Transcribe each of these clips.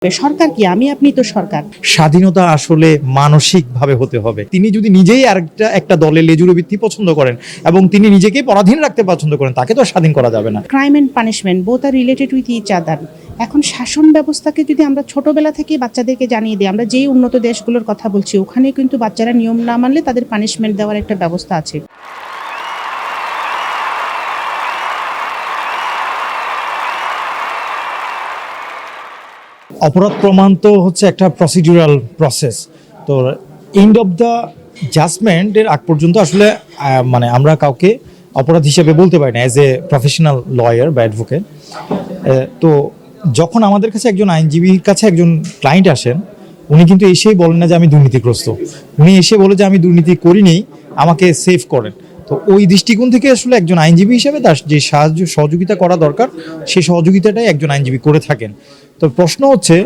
সরকার কি আমি আপনি তো সরকার। স্বাধীনতা আসলে মানসিকভাবে হতে হবে। তিনি যদি নিজেই একটা দলের লেজুর ভিত্তি পছন্দ করেন এবং তিনি নিজেকে পরাধীন রাখতে পছন্দ করেন, তাকে তো স্বাধীন করা যাবে না। Crime and punishment both are related with each other. এখন শাসন ব্যবস্থাকে যদি আমরা ছোটবেলা থেকে বাচ্চাদেরকে জানিয়ে দিই, আমরা যেই উন্নত দেশগুলোর কথা বলছি ওখানে কিন্তু বাচ্চারা নিয়ম না মানলে তাদের পানিশমেন্ট দেওয়ার একটা ব্যবস্থা আছে। অপরাধ প্রমাণ তো হচ্ছে একটা প্রসিডিউরাল প্রসেস। তো এন্ড অফ দ্য জাজমেন্টের আগ পর্যন্ত আসলে মানে আমরা কাউকে অপরাধ হিসেবে বলতে পারি না অ্যাজ এ প্রফেশনাল লয়ার বা অ্যাডভোকেট। তো যখন আমাদের কাছে একজন আইনজীবীর কাছে একজন ক্লায়েন্ট আসেন, উনি কিন্তু এসেই বলেন না যে আমি দুর্নীতিগ্রস্ত, উনি এসে বলে যে আমি দুর্নীতি করিনি, আমাকে সেভ করেন। তো ওই দৃষ্টিকোণ থেকে আসলে একজন আইনজীবী হিসেবে তার যে সহযোগিতা করা দরকার, সেই সহযোগিতাটাই একজন আইনজীবী করে থাকেন। তো প্রশ্ন হচ্ছে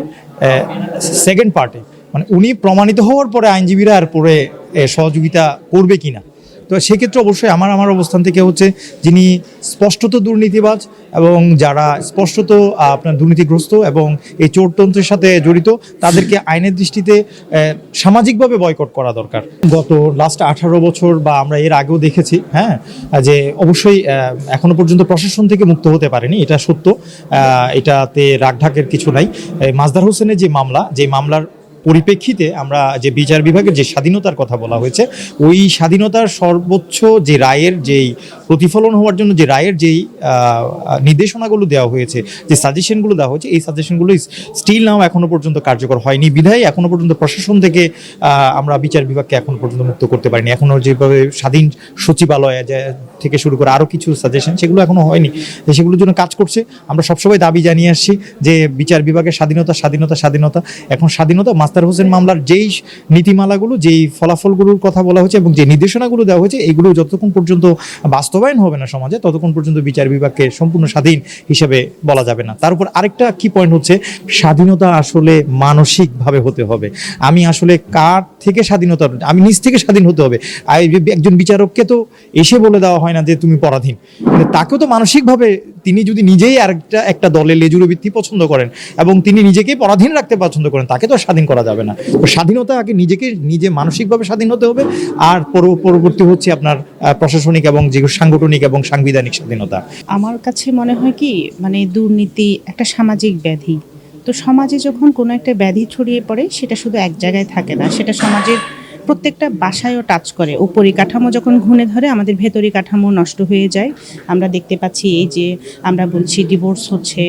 সেকেন্ড পার্টে, মানে উনি প্রমাণিত হওয়ার পরে আইনজীবীরা আর পরে সহযোগিতা করবে কিনা। তো সেক্ষেত্রে অবশ্যই আমার অবস্থান থেকে হচ্ছে যিনি স্পষ্টত দুর্নীতিবাজ এবং যারা স্পষ্টত আপনার দুর্নীতিগ্রস্ত এবং এই চোরতন্ত্রের সাথে জড়িত, তাদেরকে আইনের দৃষ্টিতে সামাজিকভাবে বয়কট করা দরকার। গত লাস্ট 18 বছর বা আমরা এর আগেও দেখেছি, যে অবশ্যই এখনো পর্যন্ত প্রশাসন থেকে মুক্ত হতে পারেনি, এটা সত্য। এটাতে রাগঢাকের কিছু নাই। মাজদার হোসেনের যে মামলার পরিপ্রেক্ষিতে আমরা যে বিচার বিভাগের যে স্বাধীনতার কথা বলা হয়েছে, ওই স্বাধীনতার সর্বোচ্চ যে রায়ের যেই প্রতিফলন হওয়ার জন্য যে রায়ের যেই নির্দেশনাগুলো দেওয়া হয়েছে, যে সাজেশনগুলো দেওয়া হয়েছে, এই সাজেশনগুলো স্টিল নাও এখনো পর্যন্ত কার্যকর হয়নি বিধায় এখনো পর্যন্ত প্রশাসন থেকে আমরা বিচার বিভাগকে এখনো পর্যন্ত মুক্ত করতে পারিনি। এখনো যেভাবে স্বাধীন সচিবালয় থেকে শুরু করে আরও কিছু সাজেশন, সেগুলো এখনো হয়নি, সেগুলোর জন্য কাজ করছে। আমরা সবসময় দাবি জানিয়ে আসছি যে বিচার বিভাগের স্বাধীনতা। এখন স্বাধীনতা মাস্টার হোসেন মামলার যেই নীতিমালাগুলো, যেই ফলাফলগুলোর কথা বলা হয়েছে এবং যে নির্দেশনাগুলো দেওয়া হয়েছে, এইগুলো যতক্ষণ পর্যন্ত বাস্তবায়ন হবে না সমাজে, ততক্ষণ পর্যন্ত বিচার বিভাগকে সম্পূর্ণ স্বাধীন হিসেবে বলা যাবে না। তার উপর আরেকটা কি পয়েন্ট হচ্ছে, স্বাধীনতা আসলে মানসিকভাবে হতে হবে। আমি আসলে কার থেকে স্বাধীনতা, আমি নিজ থেকে স্বাধীন হতে হবে। একজন বিচারককে তো এসে বলে দেওয়া হয় না যে তুমি পরাধীন, তাকেও তো মানসিকভাবে তিনি যদি নিজেই একটা দলের লেজুর ভিত্তি পছন্দ করেন এবং তিনি নিজেকে পরাধীন রাখতে পছন্দ করেন, তাকে তো স্বাধীন করা যাবে না। তো স্বাধীনতা আগে নিজে মানসিকভাবে স্বাধীন হতে হবে, আর পরবর্তী হচ্ছে আপনার প্রশাসনিক এবং যে সাংগঠনিক এবং সাংবিধানিক স্বাধীনতা। আমার কাছে মনে হয় কি, মানে দুর্নীতি একটা সামাজিক ব্যাধি। তো সমাজে যখন কোনো একটা ব্যাধি ছড়িয়ে পড়ে, সেটা শুধু এক জায়গায় থাকে না, সেটা সমাজের প্রত্যেকটা বাসায়ও টাচ করে। পরিকাঠামো যখন ঘুণে ধরে, আমাদের ভেতরি কাঠামো নষ্ট হয়ে যায়। আমরা দেখতে পাচ্ছি এই যে আমরা বলছি ডিভোর্স হচ্ছে,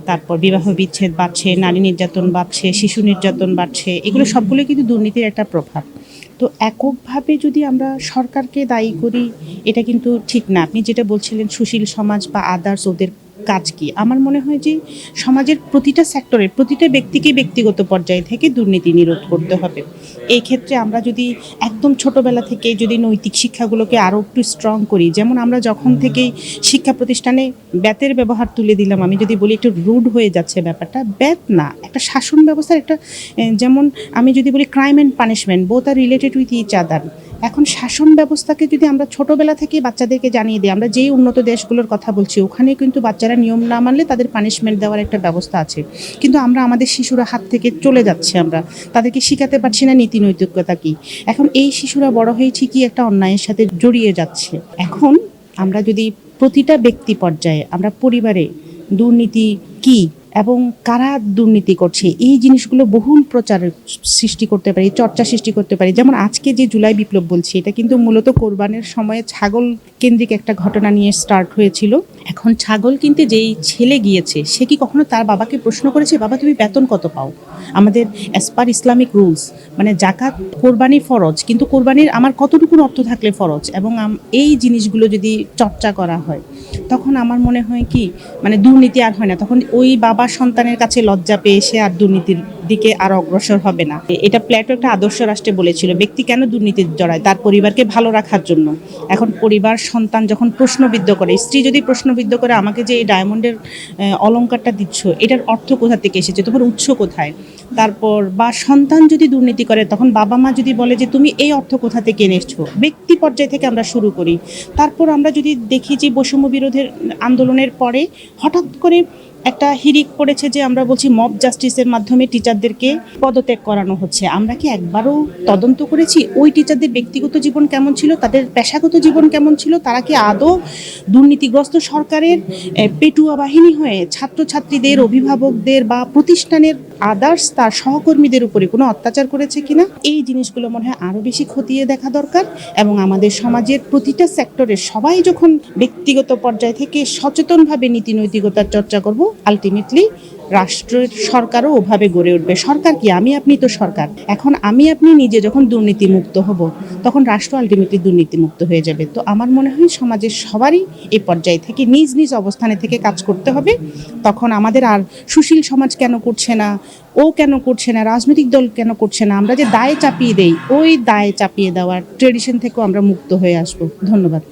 তারপর বিবাহ বিচ্ছেদ বাড়ছে, নারী নির্যাতন বাড়ছে, শিশু নির্যাতন বাড়ছে, এগুলো সবগুলো কিন্তু দুর্নীতির একটা প্রভাব। তো এককভাবে যদি আমরা সরকারকে দায়ী করি, এটা কিন্তু ঠিক না। আপনি যেটা বলছিলেন সুশীল সমাজ বা আদার্স, ওদের কাজ কি? আমার মনে হয় যে সমাজের প্রতিটা সেক্টরের প্রতিটা ব্যক্তিকে ব্যক্তিগত পর্যায়ে থেকে দুর্নীতি নিরোধ করতে হবে। এই ক্ষেত্রে আমরা যদি একদম ছোটবেলা থেকে যদি নৈতিক শিক্ষাগুলোকে আরও একটু স্ট্রং করি, যেমন আমরা যখন থেকেই শিক্ষা প্রতিষ্ঠানে ব্যাতের ব্যবহার তুলে দিলাম, আমি যদি বলি একটু রুড হয়ে যাচ্ছে ব্যাপারটা, ব্যাত না, একটা শাসন ব্যবস্থার একটা, যেমন আমি যদি বলি crime and punishment both are related with each other. এখন শাসন ব্যবস্থাকে যদি আমরা ছোটবেলা থেকে বাচ্চাদেরকে জানিয়ে দিই, আমরা যেই উন্নত দেশগুলোর কথা বলছি ওখানে কিন্তু বাচ্চারা নিয়ম না মানলে তাদের পানিশমেন্ট দেওয়ার একটা ব্যবস্থা আছে। কিন্তু আমরা আমাদের শিশুরা হাত থেকে চলে যাচ্ছে, আমরা তাদেরকে শেখাতে পারছি না নীতি নৈতিকতা কি। এখন এই শিশুরা বড় হয়ে ঠিকই একটা অন্যায়ের সাথে জড়িয়ে যাচ্ছে। এখন আমরা যদি প্রতিটা ব্যক্তি পর্যায়ে, আমরা পরিবারে দুর্নীতি কি এবং কারা দুর্নীতি করছে, এই জিনিসগুলো বহুল প্রচারের সৃষ্টি করতে পারি, চর্চা সৃষ্টি করতে পারি। যেমন আজকে যে জুলাই বিপ্লব বলছি, এটা কিন্তু মূলত কোরবানের সময়ে ছাগল কেন্দ্রিক একটা ঘটনা নিয়ে স্টার্ট হয়েছিল। এখন ছাগল কিনতে যেই ছেলে গিয়েছে, সে কি কখনো তার বাবাকে প্রশ্ন করেছে, বাবা তুমি বেতন কত পাও? আমাদের অ্যাজ পার ইসলামিক রুলস, মানে জাকাত, কোরবানি ফরজ, কিন্তু কোরবানির আমার কতটুকু অর্থ থাকলে ফরজ, এবং এই জিনিসগুলো যদি চর্চা করা হয়, তখন আমার মনে হয় কি, মানে দুর্নীতি আর হয় না। তখন ওই বাবা সন্তানের কাছে লজ্জা পেয়ে সে আর দুর্নীতির দিকে আর অগ্রসর হবে না। এটা প্লেটো একটা আদর্শ রাষ্ট্রে বলেছিল, ব্যক্তি কেন দুর্নীতির জড়ায়? তার পরিবারকে ভালো রাখার জন্য। এখন পরিবার সন্তান যখন প্রশ্নবিদ্ধ করে, স্ত্রী যদি প্রশ্নবিদ্ধ করে, আমাকে যে এই ডায়মন্ডের অলংকারটা দিচ্ছ, এটার অর্থ কোথা থেকে এসেছে, তোমার উৎস কোথায়? তারপর বা সন্তান যদি দুর্নীতি করে, তখন বাবা মা যদি বলে যে তুমি এই অর্থ কোথা থেকে এনেছো, ব্যক্তি পর্যায় থেকে আমরা শুরু করি। তারপর আমরা যদি দেখি যে বৈষম্য বিরোধের আন্দোলনের পরে হঠাৎ করে একটা হিড়িক পড়েছে যে আমরা বলছি মব জাস্টিসের মাধ্যমে টিচারদেরকে পদত্যাগ করানো হচ্ছে। আমরা কি একবারও তদন্ত করেছি ওই টিচারদের ব্যক্তিগত জীবন কেমন ছিল, তাদের পেশাগত জীবন কেমন ছিল? তারা কি আদৌ দুর্নীতিগ্রস্ত সরকারের পেটুয়া বাহিনী হয়ে ছাত্রছাত্রীদের, অভিভাবকদের বা প্রতিষ্ঠানের আদার্স তার সহকর্মীদের উপরে কোনো অত্যাচার করেছে কিনা? এই জিনিসগুলো মনে হয় আরও বেশি খতিয়ে দেখা দরকার। এবং আমাদের সমাজের প্রতিটা সেক্টরের সবাই যখন ব্যক্তিগত পর্যায় থেকে সচেতনভাবে নীতি নৈতিকতার চর্চা করব, আলটিমেটলি রাষ্ট্রের সরকারও ওভাবে গড়ে উঠবে। সরকার কি, আমি আপনি তো সরকার। এখন আমি আপনি নিজে যখন দুর্নীতিমুক্ত হব, তখন রাষ্ট্র আলটিমেটলি দুর্নীতিমুক্ত হয়ে যাবে। তো আমার মনে হয় সমাজের সবারই এই পর্যায় থেকে নিজ নিজ অবস্থানে থেকে কাজ করতে হবে। তখন আমাদের আর সুশীল সমাজ কেন করছে না, ও কেন করছে না, রাজনৈতিক দল কেন করছে না, আমরা যে দায় চাপিয়ে দেই, ওই দায় চাপিয়ে দেওয়ার ট্রেডিশন থেকেও আমরা মুক্ত হয়ে আসব। ধন্যবাদ।